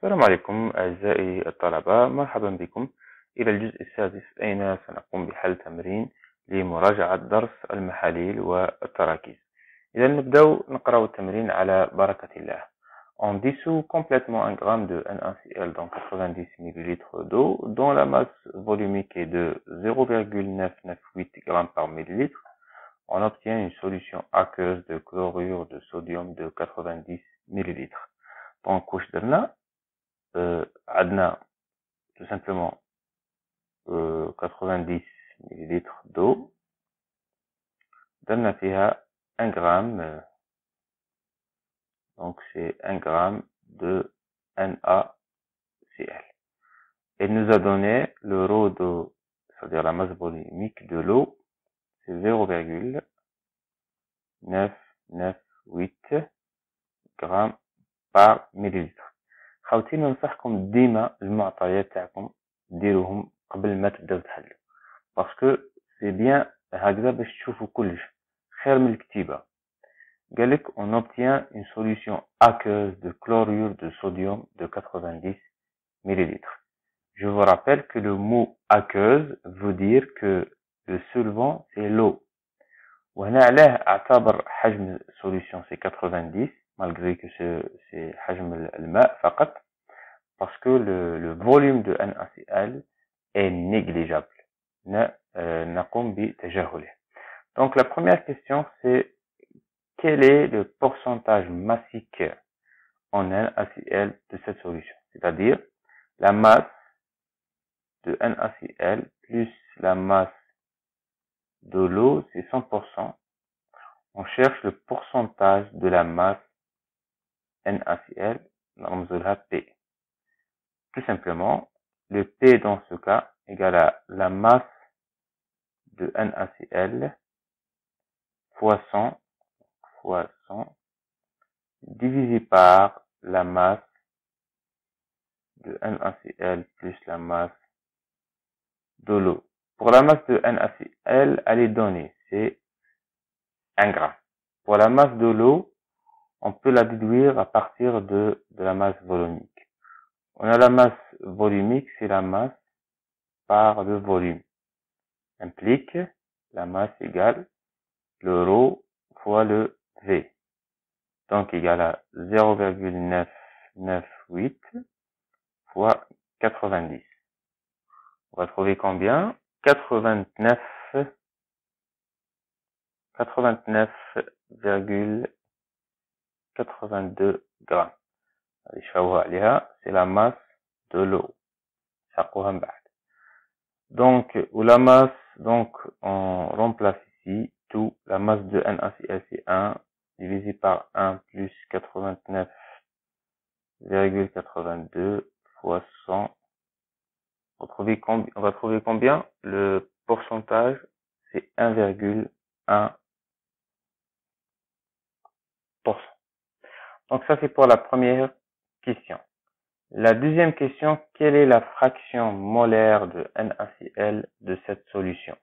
السلام عليكم أعزائي الطلبة، مرحبا بكم إلى الجزء السادس أين سنقوم بحل تمرين لمراجعة درس المحاليل والتراكيز. إذا نبدأ نقرأ التمرين على بركة الله. On dissout complètement un gramme de NaCl dans 90 ml d'eau dont la masse volumique est de 0,998 g par millilitre. On obtient une solution aqueuse de chlorure de sodium de 90 ml. Donc, واش درنا عندنا tout simplement 90 ml d'eau, درنا فيها 1 gramme, donc c'est 1 gramme de NaCl. Elle nous a donné le rho d'eau, c'est-à-dire la masse volumique de l'eau, c'est 0,998 grammes par millilitre. خاوتين ننصحكم ديما المعطيات تاعكم ديروهم قبل ما تبداو تحلوا، باسكو سي بيان هكذا باش تشوفوا كلش خير من الكتيبه. قالك on obtient une solution aqueuse de chlorure de sodium de 90 ml. Je vous rappelle que le mot aqueuse veut dire que le solvant c'est l'eau. وهنا علاه اعتبر حجم solution c'est 90 malgré que c'est حجم الماء فقط, parce que le volume de NaCl est négligeable. نقوم بتجاهله. Donc la première question c'est quel est le pourcentage massique en NaCl de cette solution, c'est-à-dire la masse de NaCl plus la masse de l'eau, c'est 100%. On cherche le pourcentage de la masse NaCl, نرمزولها P. Tout simplement, le P dans ce cas égale à la masse de NaCl fois 100 divisé par la masse de NaCl plus la masse de l'eau. Pour la masse de NaCl, elle est donnée, c'est 1 gramme. Pour la masse de l'eau, on peut la déduire à partir de la masse volumique. On a la masse volumique, c'est la masse par le volume. Implique la masse égale le rho fois le V. Donc égal à 0,998 fois 90. On va trouver combien? 89,82 grammes. C'est la masse de l'eau. Donc, ou la masse, donc, on remplace ici tout. La masse de NaCl, c'est 1, divisé par 1 plus 89,82 fois 100. On va trouver combien? Le pourcentage, c'est 1,1%. Donc ça, c'est pour la première question. La deuxième question, quelle est la fraction molaire de NaCl de cette solution?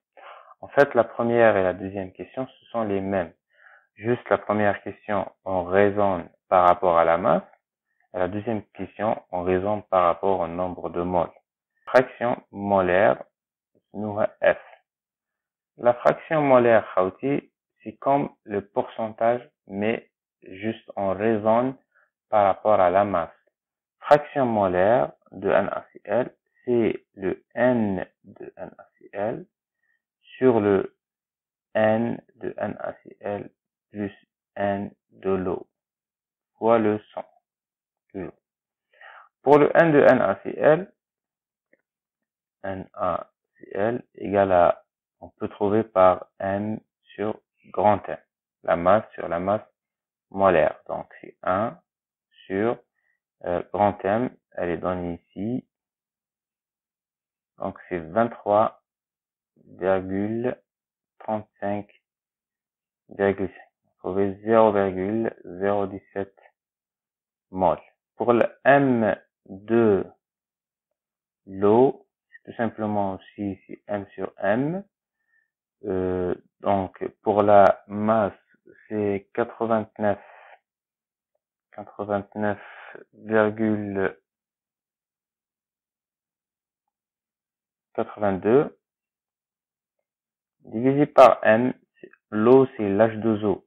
En fait, la première et la deuxième question, ce sont les mêmes. Juste la première question, on raisonne par rapport à la masse. Et la deuxième question, on raisonne par rapport au nombre de moles. Fraction molaire, nous F. La fraction molaire, c'est comme le pourcentage, mais juste on raisonne par rapport à la masse. Fraction molaire de NaCl, c'est le N de NaCl sur le N de NaCl plus N de l'eau fois le 100. Pour le N de NaCl égale à, on peut trouver par N sur grand M, la masse sur la masse molaire. Donc c'est 1 sur grand M, elle est donnée ici. Donc c'est 23,35,5. Vous trouvez 0,017 mol. Pour le M de l'eau, c'est tout simplement aussi c'est M sur M. Donc pour la masse, c'est 89,82 82 divisé par M. L'eau, c'est l'H2O.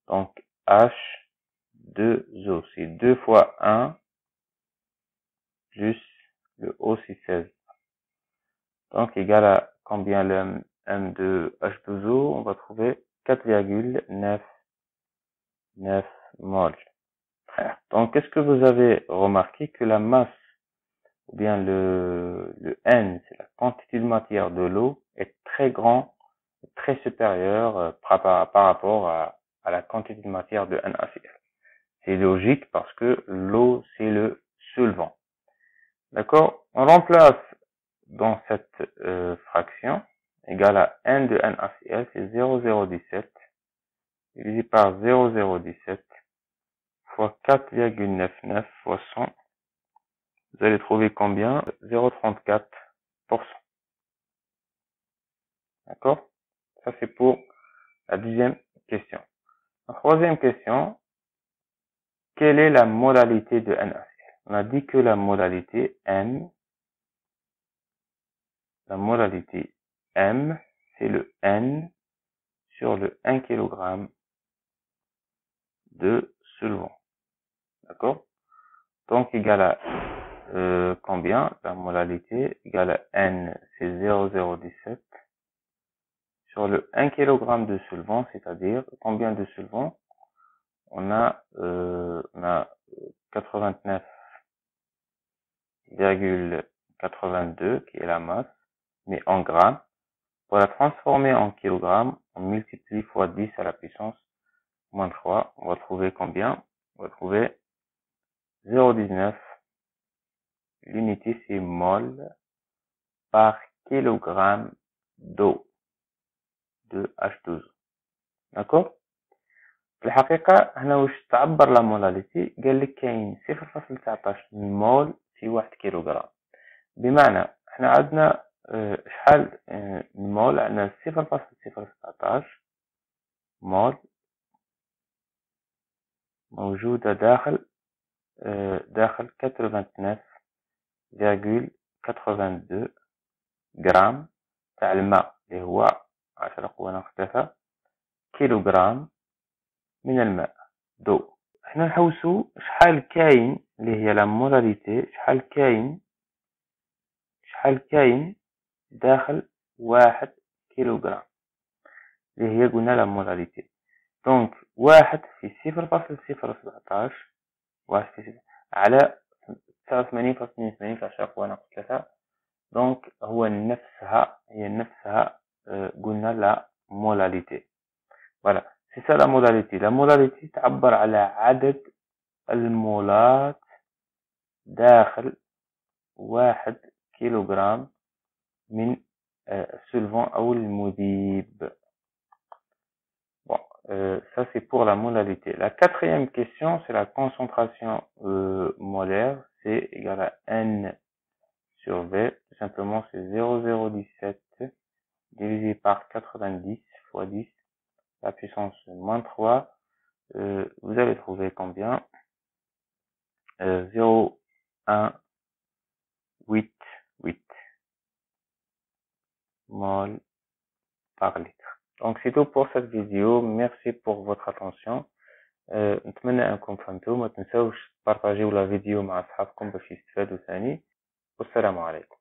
Donc, H2O, c'est 2 fois 1 plus le O, c'est 16. Donc, égal à combien le M de H2O? On va trouver 4,99 moles. Donc, est-ce que vous avez remarqué que la masse, ou bien le N, c'est la quantité de matière de l'eau, est très grand, très supérieur par rapport à la quantité de matière de NaCl. C'est logique parce que l'eau, c'est le solvant. D'accord? On remplace dans cette fraction égale à N de NaCl, c'est 0,017 divisé par 0,017 fois 4,99 fois 100. Vous allez trouver combien? 0,34%. D'accord? Ça, c'est pour la deuxième question. La troisième question, quelle est la modalité de NaCl? On a dit que la modalité M, c'est le N sur le 1 kg de solvant. D'accord? Donc, égal à combien? La modalité égale à N, c'est 0,017 sur le 1 kg de solvant, c'est-à-dire combien de solvant? On a 89,82 qui est la masse, mais en grammes. Pour la transformer en kilogrammes, on multiplie fois 10 à la puissance moins 3. On va trouver combien? On va trouver 0,19. L'unité, c'est mol par kilogramme d'eau de H2O. d'accord؟ في الحقيقة هنا واش تعبر لا مولاليتي؟ قال لك كاين 0.19 مول في 1 كيلوغرام. بمعنى احنا عندنا شحال المول؟ عندنا 0.019 مول موجودة داخل 89,82 جرام تاع الماء اللي هو 10 قوة ناقص 3 كيلوغرام من الماء دو. احنا نحوسو شحال كاين اللي هي لا مولاليتي، شحال كاين داخل 1 كيلوغرام اللي هي قلنا لا مولاليتي. دونك 1 في 0.017 على 89.82 في 10 قوة ناقص 3. دونك هي نفسها قلنا لا مولاليتي. فوالا سي سا لا مولاليتي. لا مولاليتي تعبر على عدد المولات داخل 1 كيلوغرام من السولفون أو المذيب. Bon, ça c'est pour la modalité. La quatrième question, c'est la concentration molaire. C'est égal à N sur V. Tout simplement, c'est 0,017 divisé par 90 fois 10, la puissance moins 3. Vous allez trouver combien? 0,188 mol par litre. Donc c'est tout pour cette vidéo. Merci pour votre attention. نتمنى انكم فهمتوا. ما تنسوش تبارطاجيو لا فيديو مع اصحابكم باش يستفادوا ثاني. والسلام عليكم.